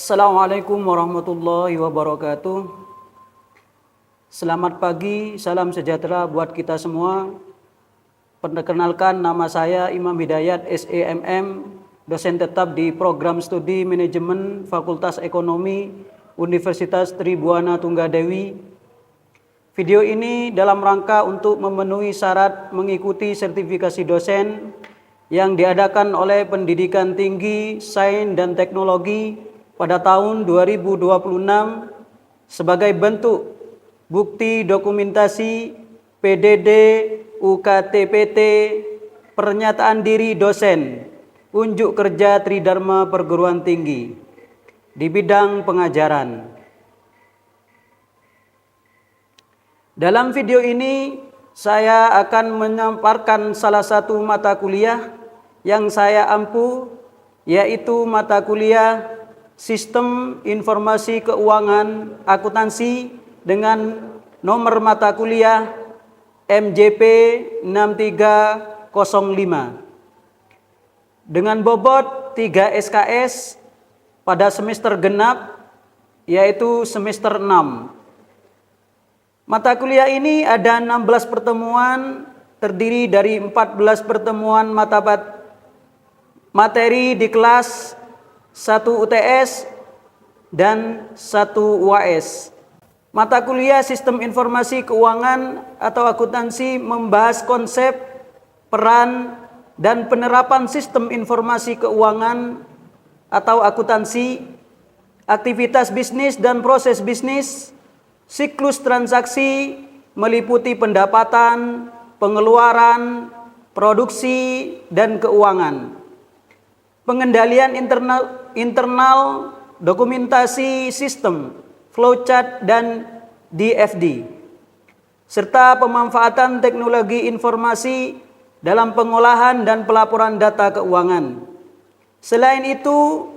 Assalamualaikum warahmatullahi wabarakatuh. Selamat pagi, salam sejahtera buat kita semua. Perkenalkan, nama saya Imam Hidayat SEMM, dosen tetap di Program Studi Manajemen Fakultas Ekonomi Universitas Tribuana Tunggadewi. Video ini dalam rangka untuk memenuhi syarat mengikuti sertifikasi dosen yang diadakan oleh Pendidikan Tinggi, Sains dan Teknologi pada tahun 2026 sebagai bentuk bukti dokumentasi PDD UKTPT pernyataan diri dosen unjuk kerja Tridharma Perguruan Tinggi di bidang pengajaran. Dalam video ini saya akan menyampaikan salah satu mata kuliah yang saya ampu, yaitu mata kuliah Sistem Informasi Keuangan Akuntansi dengan nomor mata kuliah MJP 6305 dengan bobot 3 SKS pada semester genap, yaitu semester 6. Mata kuliah ini ada 16 pertemuan, terdiri dari 14 pertemuan materi di kelas 1 UTS dan 1 UAS. Mata kuliah Sistem Informasi Keuangan atau Akuntansi membahas konsep, peran, dan penerapan sistem informasi keuangan atau akuntansi, aktivitas bisnis dan proses bisnis, siklus transaksi meliputi pendapatan, pengeluaran, produksi, dan keuangan. Pengendalian internal, dokumentasi sistem, flowchart dan DFD, serta pemanfaatan teknologi informasi dalam pengolahan dan pelaporan data keuangan. Selain itu,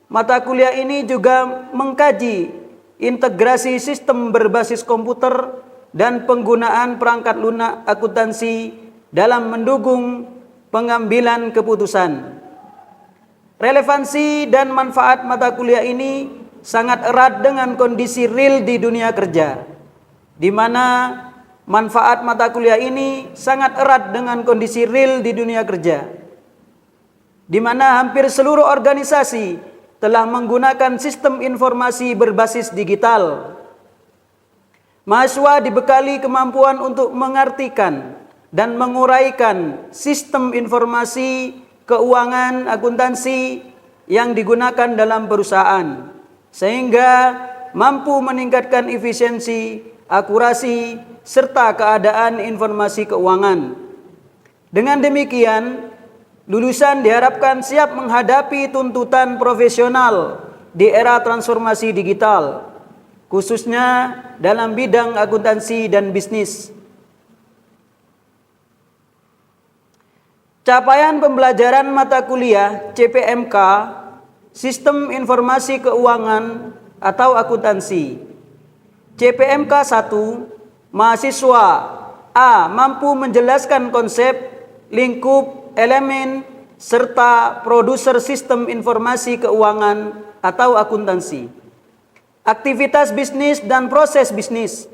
mata kuliah ini juga mengkaji integrasi sistem berbasis komputer dan penggunaan perangkat lunak akuntansi dalam mendukung pengambilan keputusan. Relevansi dan manfaat mata kuliah ini sangat erat dengan kondisi real di dunia kerja, di mana manfaat mata kuliah ini sangat erat dengan kondisi real di dunia kerja, di mana hampir seluruh organisasi telah menggunakan sistem informasi berbasis digital. Mahasiswa dibekali kemampuan untuk mengartikan dan menguraikan sistem informasi keuangan akuntansi yang digunakan dalam perusahaan, sehingga mampu meningkatkan efisiensi, akurasi, serta keadaan informasi keuangan. Dengan demikian, lulusan diharapkan siap menghadapi tuntutan profesional di era transformasi digital, khususnya dalam bidang akuntansi dan bisnis. Capaian pembelajaran mata kuliah CPMK, Sistem Informasi Keuangan atau Akuntansi. CPMK 1, mahasiswa A. mampu menjelaskan konsep, lingkup, elemen, serta produser sistem informasi keuangan atau akuntansi. Aktivitas bisnis dan proses bisnis,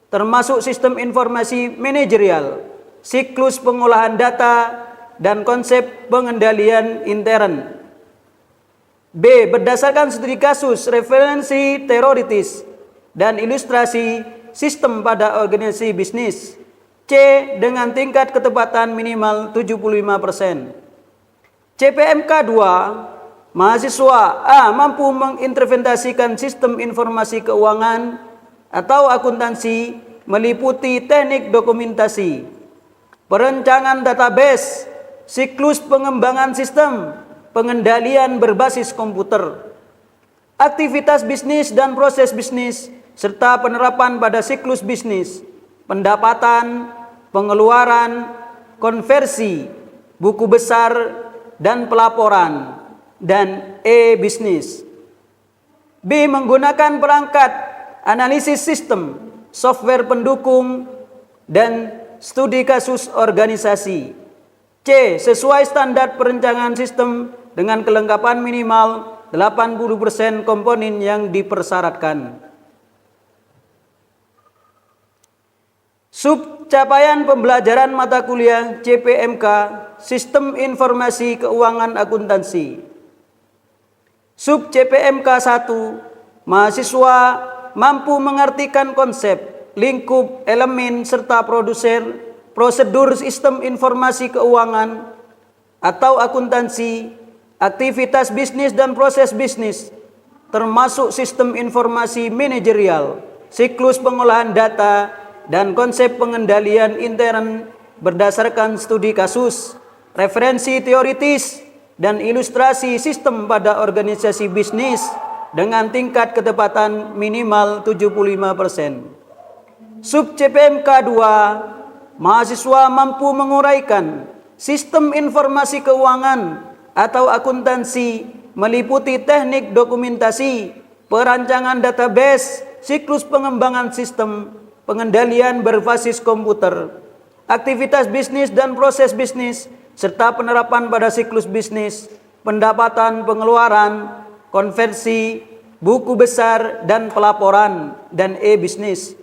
termasuk sistem informasi manajerial, siklus pengolahan data, dan konsep pengendalian intern. B. Berdasarkan studi kasus, referensi teoritis, dan ilustrasi sistem pada organisasi bisnis. C. Dengan tingkat ketepatan minimal 75%. CPMK 2, mahasiswa A. mampu menginterpretasikan sistem informasi keuangan atau akuntansi meliputi teknik dokumentasi, perencanaan database, siklus pengembangan sistem, pengendalian berbasis komputer, aktivitas bisnis dan proses bisnis, serta penerapan pada siklus bisnis, pendapatan, pengeluaran, konversi, buku besar, dan pelaporan, dan e-bisnis. B. Menggunakan perangkat analisis sistem, software pendukung, dan studi kasus organisasi. C. Sesuai standar perencanaan sistem dengan kelengkapan minimal 80% komponen yang dipersyaratkan. Subcapaian pembelajaran mata kuliah CPMK Sistem Informasi Keuangan Akuntansi. Sub CPMK 1, mahasiswa mampu mengartikan konsep, lingkup, elemen, serta prosedur sistem informasi keuangan atau akuntansi, aktivitas bisnis dan proses bisnis, termasuk sistem informasi manajerial, siklus pengolahan data, dan konsep pengendalian intern berdasarkan studi kasus, referensi teoritis, dan ilustrasi sistem pada organisasi bisnis dengan tingkat ketepatan minimal 75%. Sub CPMK 2, mahasiswa mampu menguraikan sistem informasi keuangan atau akuntansi meliputi teknik dokumentasi, perancangan database, siklus pengembangan sistem, pengendalian berbasis komputer, aktivitas bisnis dan proses bisnis, serta penerapan pada siklus bisnis, pendapatan, pengeluaran, konversi, buku besar, dan pelaporan, dan e-bisnis.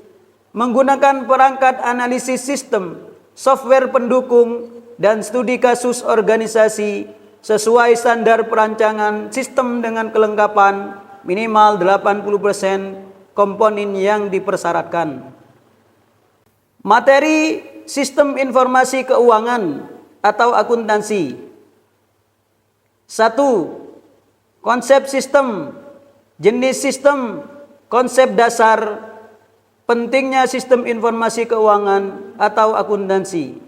Menggunakan perangkat analisis sistem, software pendukung, dan studi kasus organisasi sesuai standar perancangan sistem dengan kelengkapan minimal 80% komponen yang dipersyaratkan. Materi sistem informasi keuangan atau akuntansi. 1. Konsep sistem, jenis sistem, konsep dasar, pentingnya sistem informasi keuangan atau akuntansi.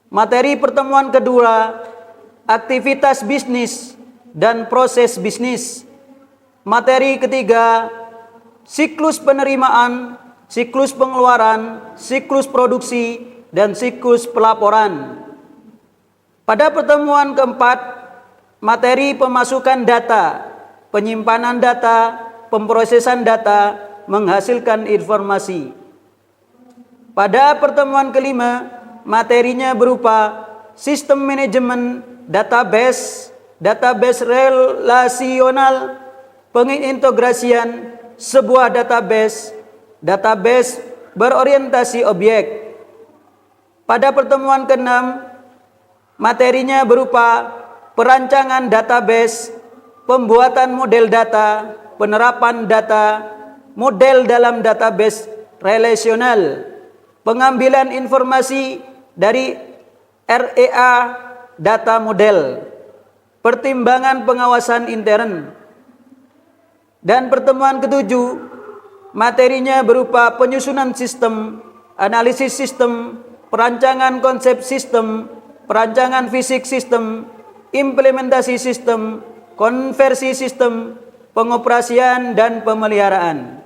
Materi pertemuan kedua, aktivitas bisnis dan proses bisnis. Materi ketiga, siklus penerimaan, siklus pengeluaran, siklus produksi, dan siklus pelaporan. Pada pertemuan keempat, materi pemasukan data, penyimpanan data, pemrosesan data, menghasilkan informasi. Pada pertemuan kelima, materinya berupa sistem manajemen database, database relasional, pengintegrasian sebuah database, database berorientasi objek. Pada pertemuan keenam, materinya berupa perancangan database, pembuatan model data, penerapan data, model dalam database relasional, pengambilan informasi dari REA data model, pertimbangan pengawasan intern. Dan pertemuan ketujuh, materinya berupa penyusunan sistem, analisis sistem, perancangan konsep sistem, perancangan fisik sistem, implementasi sistem, konversi sistem, pengoperasian, dan pemeliharaan.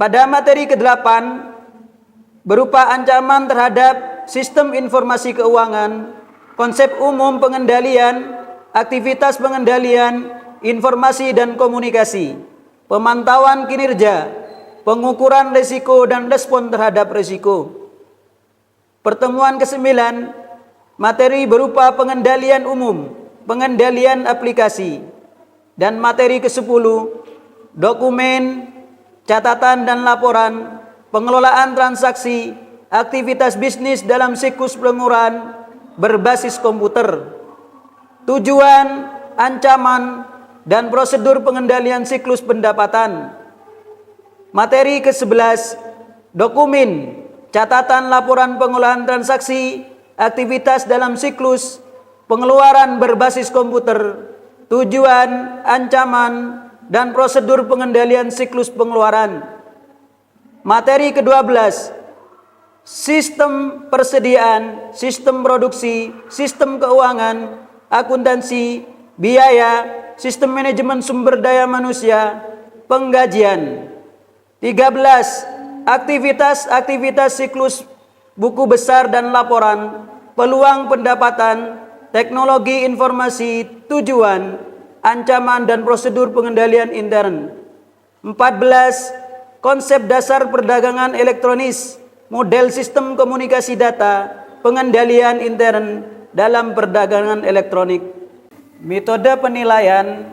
Pada materi ke-8, berupa ancaman terhadap sistem informasi keuangan, konsep umum pengendalian, aktivitas pengendalian, informasi dan komunikasi, pemantauan kinerja, pengukuran risiko dan respon terhadap risiko. Pertemuan ke-9, materi berupa pengendalian umum, pengendalian aplikasi. Dan materi ke-10, dokumen, catatan dan laporan, pengelolaan transaksi, aktivitas bisnis dalam siklus pengukuran berbasis komputer. Tujuan, ancaman, dan prosedur pengendalian siklus pendapatan. Materi ke-11, dokumen, catatan laporan pengolahan transaksi, aktivitas dalam siklus, pengeluaran berbasis komputer, tujuan, ancaman, dan prosedur pengendalian siklus pengeluaran. Materi ke-12, sistem persediaan, sistem produksi, sistem keuangan, akuntansi, biaya, sistem manajemen sumber daya manusia, penggajian. 13. Aktivitas-aktivitas siklus buku besar dan laporan, peluang pendapatan, teknologi informasi, tujuan, ancaman, dan prosedur pengendalian intern. 14. Konsep dasar perdagangan elektronis, model sistem komunikasi data, pengendalian intern dalam perdagangan elektronik. Metode penilaian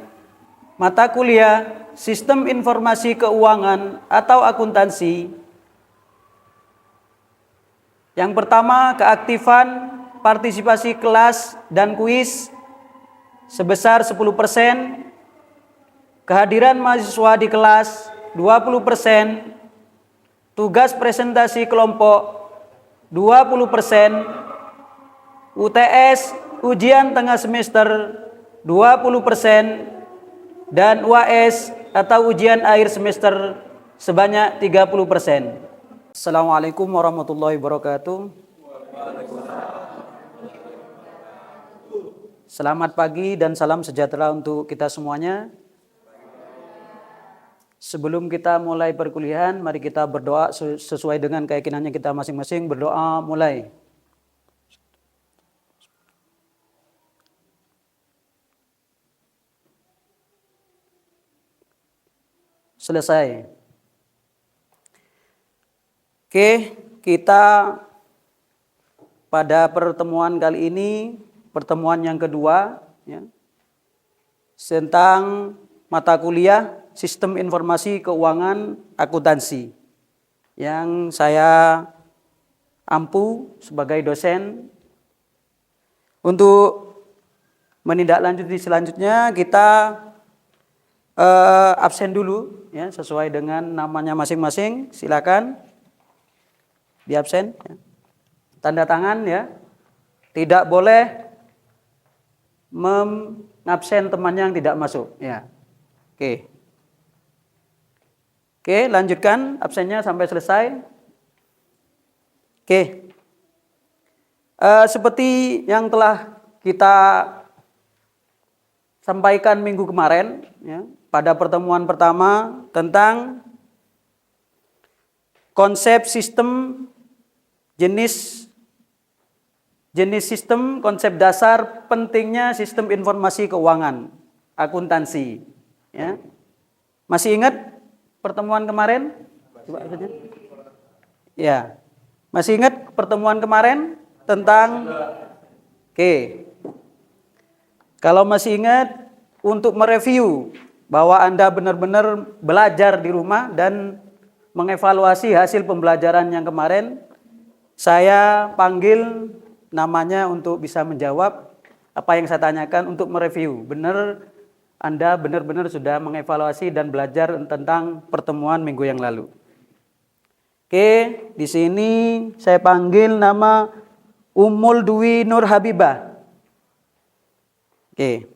mata kuliah Sistem Informasi Keuangan atau Akuntansi. Yang pertama, keaktifan partisipasi kelas dan kuis sebesar 10%, kehadiran mahasiswa di kelas 20%, tugas presentasi kelompok 20%, UTS ujian tengah semester 20%, dan UAS atau ujian akhir semester sebanyak 30%. Assalamualaikum warahmatullahi wabarakatuh. Selamat pagi dan salam sejahtera untuk kita semuanya. Sebelum kita mulai perkuliahan, mari kita berdoa sesuai dengan keyakinannya kita masing-masing. Berdoa mulai. Selesai. Oke, kita pada pertemuan kali ini, pertemuan yang kedua, ya, tentang mata kuliah Sistem Informasi Keuangan Akuntansi, yang saya ampu sebagai dosen. Untuk menindaklanjuti selanjutnya, kita absen dulu, ya, sesuai dengan namanya masing-masing. Silakan di absen, ya. Tanda tangan, ya. Tidak boleh mengabsen temannya yang tidak masuk, ya. Oke, lanjutkan absennya sampai selesai. Oke. Seperti yang telah kita sampaikan minggu kemarin, ya, pada pertemuan pertama tentang konsep sistem, jenis sistem, konsep dasar pentingnya sistem informasi keuangan akuntansi, ya. Masih ingat pertemuan kemarin? Coba saja. Ya. Masih ingat pertemuan kemarin tentang Kalau masih ingat, untuk mereview bahwa Anda benar-benar belajar di rumah dan mengevaluasi hasil pembelajaran yang kemarin, saya panggil namanya untuk bisa menjawab apa yang saya tanyakan untuk mereview. Benar Anda benar-benar sudah mengevaluasi dan belajar tentang pertemuan minggu yang lalu. Oke, di sini saya panggil nama Ummul Dwi Nur Habibah. Oke.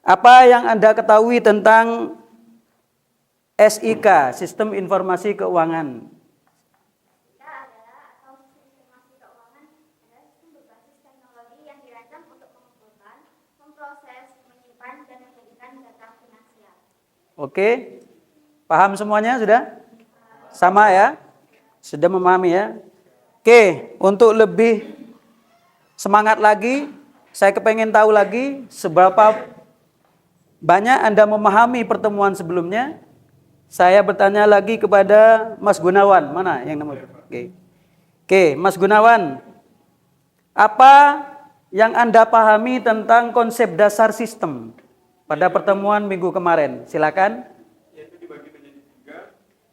Apa yang Anda ketahui tentang SIK, Sistem Informasi Keuangan? SIK adalah atau Sistem Informasi Keuangan adalah sistem berbasis teknologi yang dirancang untuk mengumpulkan, memproses, menyimpan, dan menjadikan data finansial. Oke. Paham semuanya sudah? Sama ya? Sudah memahami ya? Oke, untuk lebih semangat lagi, saya kepengen tahu lagi seberapa banyak Anda memahami pertemuan sebelumnya. Saya bertanya lagi kepada Mas Gunawan. Mana yang nomor? Oke, Mas Gunawan. Apa yang Anda pahami tentang konsep dasar sistem pada pertemuan minggu kemarin? Silakan. Yaitu dibagi menjadi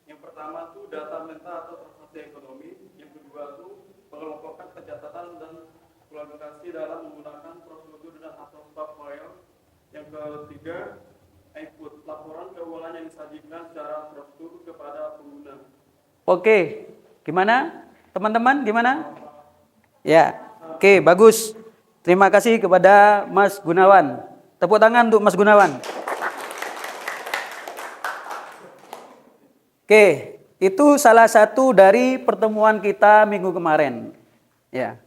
3. Yang pertama tuh data menta atau transaksi ekonomi. Yang kedua tuh pengelompokan pencatatan dan kualifikasi dalam menggunakan prosedur dan atau file. Yang ketiga, input laporan keuangan yang disajikan secara prosedur kepada pengguna. Oke, gimana? Teman-teman gimana? Ya, oke, bagus. Terima kasih kepada Mas Gunawan. Tepuk tangan untuk Mas Gunawan. Oke, itu salah satu dari pertemuan kita minggu kemarin. Ya.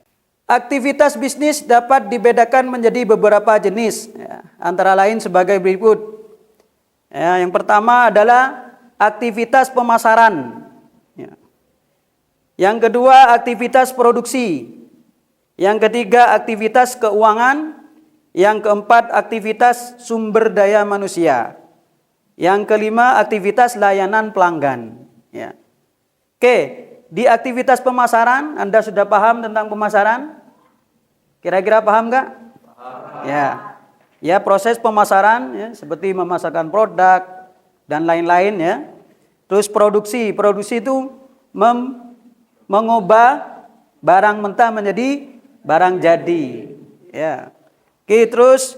Aktivitas bisnis dapat dibedakan menjadi beberapa jenis, ya, antara lain sebagai berikut. Ya, yang pertama adalah aktivitas pemasaran. Ya. Yang kedua, aktivitas produksi. Yang ketiga, aktivitas keuangan. Yang keempat, aktivitas sumber daya manusia. Yang kelima, aktivitas layanan pelanggan. Ya. Oke, di aktivitas pemasaran, Anda sudah paham tentang pemasaran? Kira-kira paham nggak? Ya. Ya, proses pemasaran ya, seperti memasarkan produk dan lain-lain ya. Terus produksi itu mengubah barang mentah menjadi barang jadi. Ya. Oke, terus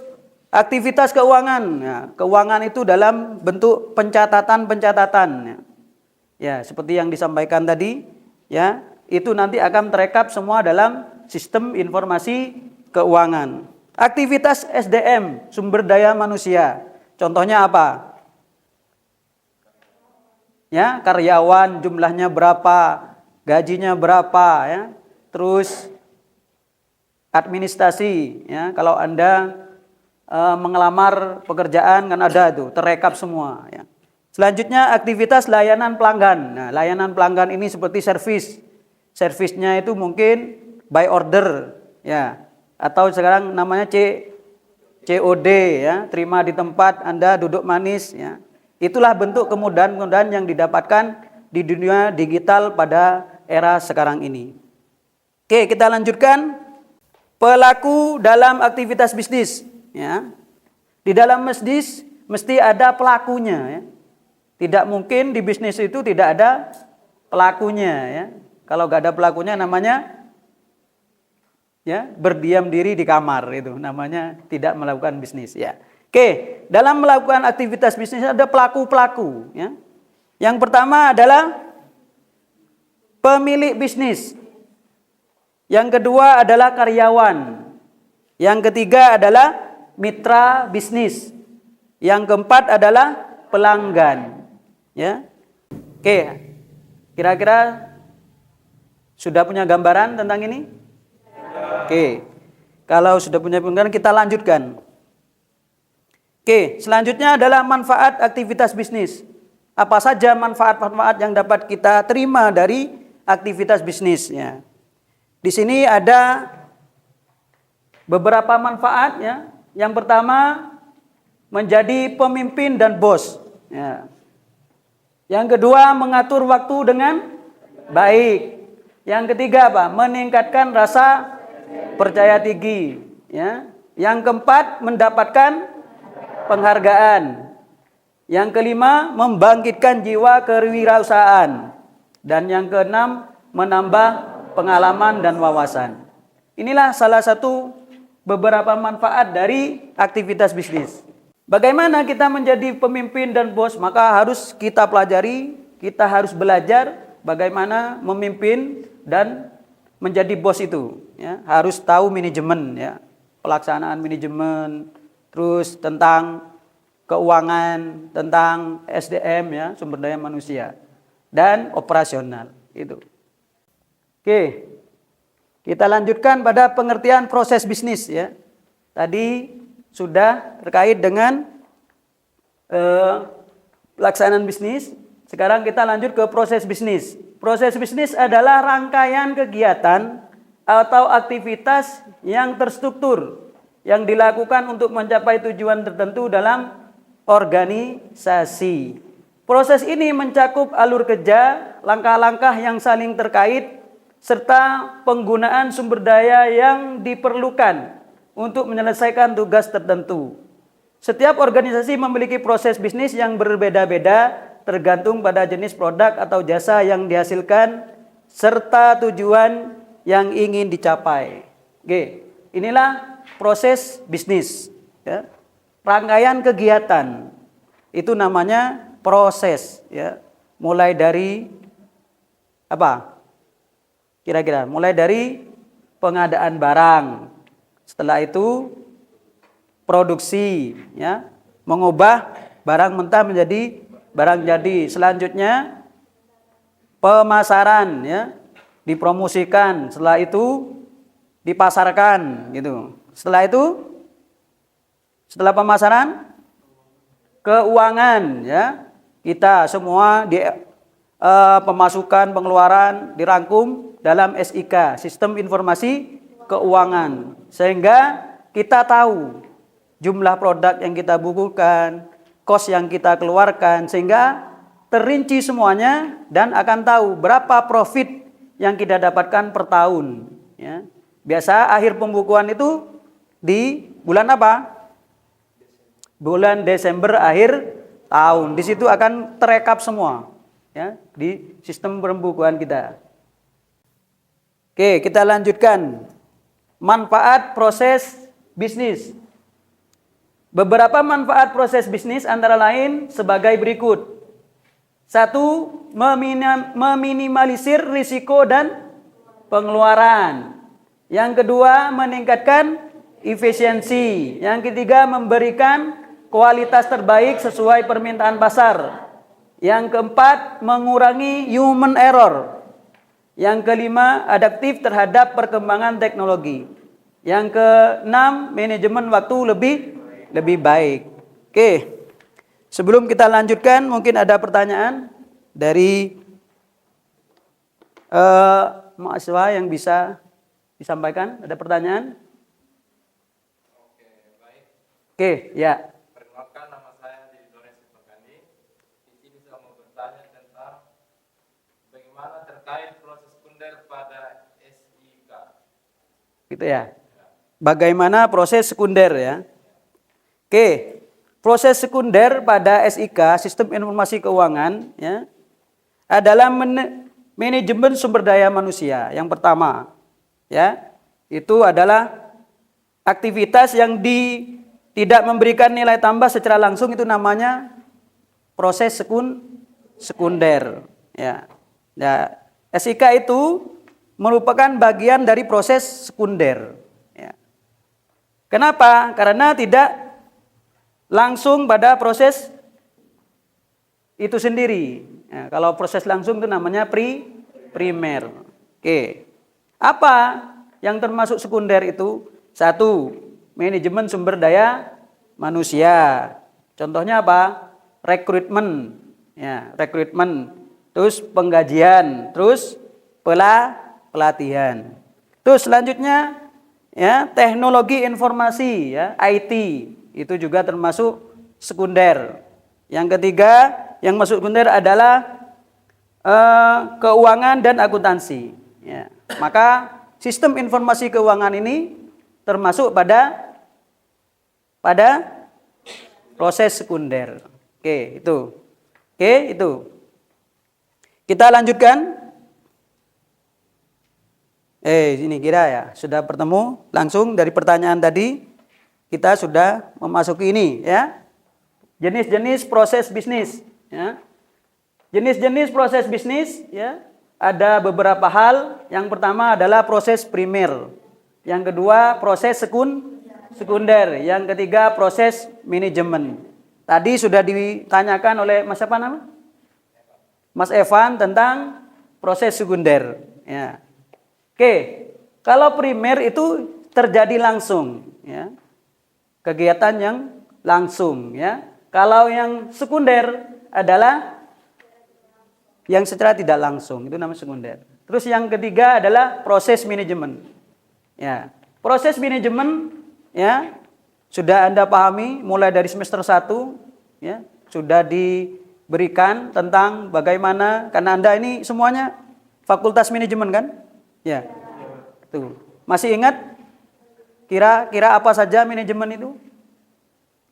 aktivitas keuangan. Ya, keuangan itu dalam bentuk pencatatan. Ya. Ya, seperti yang disampaikan tadi, ya, itu nanti akan terekap semua dalam sistem informasi keuangan. Aktivitas SDM, sumber daya manusia. Contohnya apa? Ya, karyawan jumlahnya berapa, gajinya berapa, ya. Terus administrasi, ya. Kalau Anda mengelamar pekerjaan kan ada itu, terekap semua, ya. Selanjutnya aktivitas layanan pelanggan. Nah, layanan pelanggan ini seperti servis. Servisnya itu mungkin by order, ya. Atau sekarang namanya COD ya, terima di tempat, Anda duduk manis ya. Itulah bentuk kemudahan-kemudahan yang didapatkan di dunia digital pada era sekarang ini. Oke, kita lanjutkan. Pelaku dalam aktivitas bisnis ya. Di dalam bisnis mesti ada pelakunya ya. Tidak mungkin di bisnis itu tidak ada pelakunya ya. Kalau nggak ada pelakunya namanya ya, berdiam diri di kamar, itu namanya tidak melakukan bisnis ya. Oke, dalam melakukan aktivitas bisnis ada pelaku-pelaku ya. Yang pertama adalah pemilik bisnis. Yang kedua adalah karyawan. Yang ketiga adalah mitra bisnis. Yang keempat adalah pelanggan ya. Oke, kira-kira sudah punya gambaran tentang ini? Oke, kalau sudah punya gambaran kita lanjutkan. Oke, selanjutnya adalah manfaat aktivitas bisnis. Apa saja manfaat-manfaat yang dapat kita terima dari aktivitas bisnisnya? Di sini ada beberapa manfaat ya. Yang pertama menjadi pemimpin dan bos. Ya. Yang kedua mengatur waktu dengan baik. Yang ketiga apa? Meningkatkan rasa percaya tinggi ya. Yang keempat mendapatkan penghargaan. Yang kelima membangkitkan jiwa kewirausahaan. Dan yang keenam menambah pengalaman dan wawasan. Inilah salah satu beberapa manfaat dari aktivitas bisnis. Bagaimana kita menjadi pemimpin dan bos? Maka harus kita pelajari, kita harus belajar bagaimana memimpin dan menjadi bos itu ya. Harus tahu manajemen ya, pelaksanaan manajemen, terus tentang keuangan, tentang SDM ya, sumber daya manusia dan operasional itu. Oke, kita lanjutkan pada pengertian proses bisnis ya. Tadi sudah terkait dengan pelaksanaan bisnis. Sekarang kita lanjut ke proses bisnis. Proses bisnis adalah rangkaian kegiatan atau aktivitas yang terstruktur yang dilakukan untuk mencapai tujuan tertentu dalam organisasi. Proses ini mencakup alur kerja, langkah-langkah yang saling terkait, serta penggunaan sumber daya yang diperlukan untuk menyelesaikan tugas tertentu. Setiap organisasi memiliki proses bisnis yang berbeda-beda tergantung pada jenis produk atau jasa yang dihasilkan serta tujuan yang ingin dicapai. Oke, inilah proses bisnis ya. Rangkaian kegiatan itu namanya proses ya. Mulai dari apa? Kira-kira mulai dari pengadaan barang. Setelah itu produksi ya, mengubah barang mentah menjadi barang jadi. Selanjutnya pemasaran ya, dipromosikan. Setelah itu dipasarkan gitu. Setelah itu, setelah pemasaran, keuangan ya. Kita semua di pemasukan pengeluaran dirangkum dalam SIK, Sistem Informasi Keuangan. Sehingga kita tahu jumlah produk yang kita bukukan, kos yang kita keluarkan, sehingga terinci semuanya dan akan tahu berapa profit yang kita dapatkan per tahun ya. Biasa akhir pembukuan itu di bulan apa? bulan Desember akhir tahun. Di situ akan terekap semua ya di sistem pembukuan kita. Oke, kita lanjutkan. Manfaat proses bisnis. Beberapa manfaat proses bisnis antara lain sebagai berikut. 1. Meminimalisir risiko dan pengeluaran. Yang kedua, meningkatkan efisiensi. Yang ketiga, memberikan kualitas terbaik sesuai permintaan pasar. Yang keempat, mengurangi human error. Yang kelima, adaptif terhadap perkembangan teknologi. Yang keenam, manajemen waktu lebih baik. Oke. Sebelum kita lanjutkan, mungkin ada pertanyaan dari mahasiswa yang bisa disampaikan. Ada pertanyaan? Oke, baik. Oke, ya. Perkenalkan, nama saya Didi Donesi Pekani. Di sini saya mau bertanya tentang bagaimana terkait proses sekunder pada SIK. Gitu ya. Bagaimana proses sekunder ya? Oke. Proses sekunder pada SIK, Sistem Informasi Keuangan ya, adalah manajemen sumber daya manusia. Yang pertama, ya, itu adalah aktivitas yang tidak memberikan nilai tambah secara langsung, itu namanya proses sekunder. Ya. Ya, SIK itu merupakan bagian dari proses sekunder. Ya. Kenapa? Karena tidak langsung pada proses itu sendiri. Ya, kalau proses langsung itu namanya primer. Oke. Apa yang termasuk sekunder itu? 1. Manajemen sumber daya manusia. Contohnya apa? Rekrutmen. Ya, rekrutmen. Terus penggajian, terus pelatihan. Terus selanjutnya ya, teknologi informasi ya, IT. Itu juga termasuk sekunder. Yang ketiga yang masuk sekunder adalah keuangan dan akuntansi. Ya. Maka sistem informasi keuangan ini termasuk pada proses sekunder. Oke, itu. Oke, itu. Kita lanjutkan. Ini kira ya, sudah bertemu langsung dari pertanyaan tadi. Kita sudah memasuki ini ya. Jenis-jenis proses bisnis ya. Jenis-jenis proses bisnis ya, ada beberapa hal. Yang pertama adalah proses primer. Yang kedua proses sekunder. Yang ketiga proses manajemen. Tadi sudah ditanyakan oleh Mas siapa nama? Mas Evan tentang proses sekunder ya. Oke, kalau primer itu terjadi langsung ya. Kegiatan yang langsung ya. Kalau yang sekunder adalah yang secara tidak langsung, itu namanya sekunder. Terus yang ketiga adalah proses manajemen. Ya. Proses manajemen ya sudah Anda pahami mulai dari semester 1 ya, sudah diberikan tentang bagaimana, karena Anda ini semuanya fakultas manajemen kan? Ya. Tuh. Masih ingat kira-kira apa saja manajemen itu?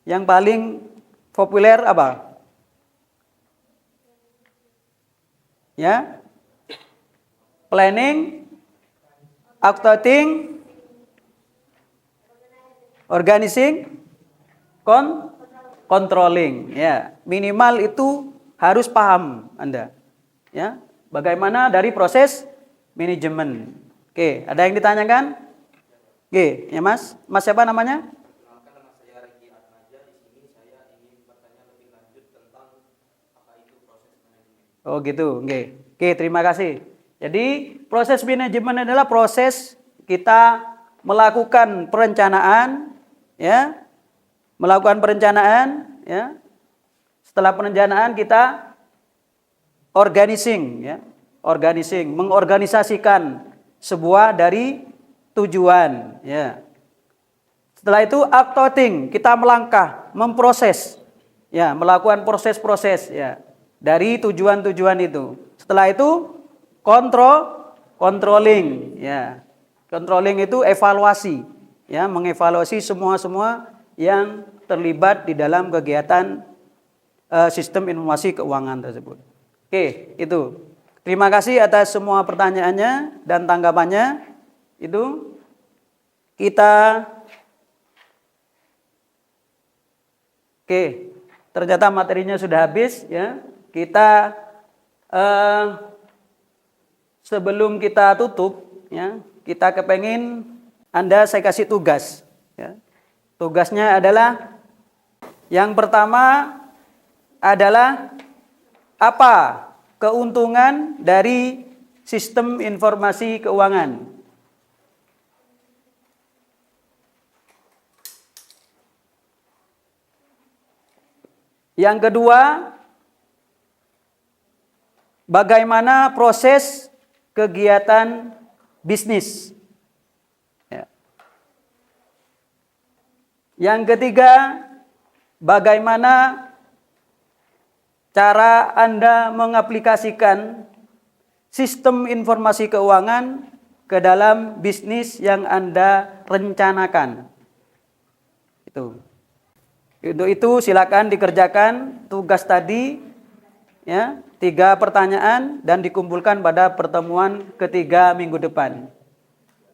Yang paling populer apa? Ya. Planning, accounting, organizing, controlling. Ya, minimal itu harus paham Anda. Ya, bagaimana dari proses manajemen. Oke, ada yang ditanyakan? Oke, ya Mas. Mas siapa namanya? Perkenalkan, nama saya Riki Atmaja. Di sini saya ingin bertanya lebih lanjut tentang apa itu proses manajemen. Oh gitu, oke. Oke, terima kasih. Jadi proses manajemen adalah proses kita melakukan perencanaan, ya, melakukan perencanaan, ya. Setelah perencanaan kita organizing, ya, mengorganisasikan sebuah dari tujuan, ya. Setelah itu accounting, kita melangkah, memproses, ya, melakukan proses-proses, ya, dari tujuan-tujuan itu. Setelah itu controlling, ya. Controlling itu evaluasi, ya, mengevaluasi semua yang terlibat di dalam kegiatan sistem informasi keuangan tersebut. Oke, itu. Terima kasih atas semua pertanyaannya dan tanggapannya. Itu kita Oke, ternyata materinya sudah habis ya. Kita sebelum kita tutup ya, kita kepengen saya kasih tugas ya. Tugasnya adalah yang pertama adalah apa keuntungan dari sistem informasi keuangan. Yang kedua, bagaimana proses kegiatan bisnis. Ya. Yang ketiga, bagaimana cara Anda mengaplikasikan sistem informasi keuangan ke dalam bisnis yang Anda rencanakan. Untuk itu silakan dikerjakan tugas tadi ya, 3 pertanyaan dan dikumpulkan pada pertemuan ketiga minggu depan.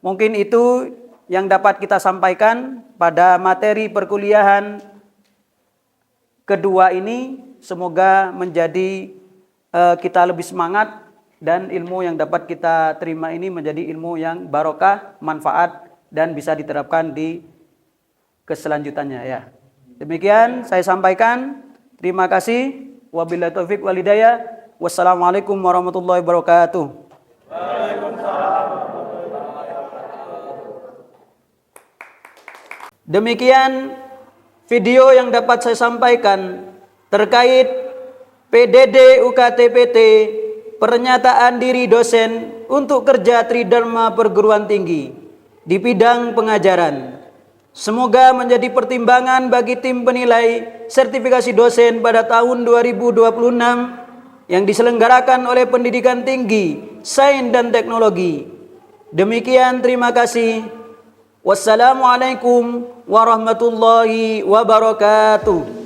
Mungkin itu yang dapat kita sampaikan pada materi perkuliahan kedua ini. Semoga menjadi kita lebih semangat dan ilmu yang dapat kita terima ini menjadi ilmu yang barokah, manfaat dan bisa diterapkan di keselanjutannya ya. Demikian saya sampaikan. Terima kasih. Wabillahi taufik wal hidayah. Wassalamualaikum warahmatullahi wabarakatuh. Demikian video yang dapat saya sampaikan terkait PDD UKT-PT, pernyataan diri dosen untuk kerja Tridharma perguruan tinggi di bidang pengajaran. Semoga menjadi pertimbangan bagi tim penilai sertifikasi dosen pada tahun 2026 yang diselenggarakan oleh Pendidikan Tinggi, Sains dan Teknologi. Demikian, terima kasih. Wassalamualaikum warahmatullahi wabarakatuh.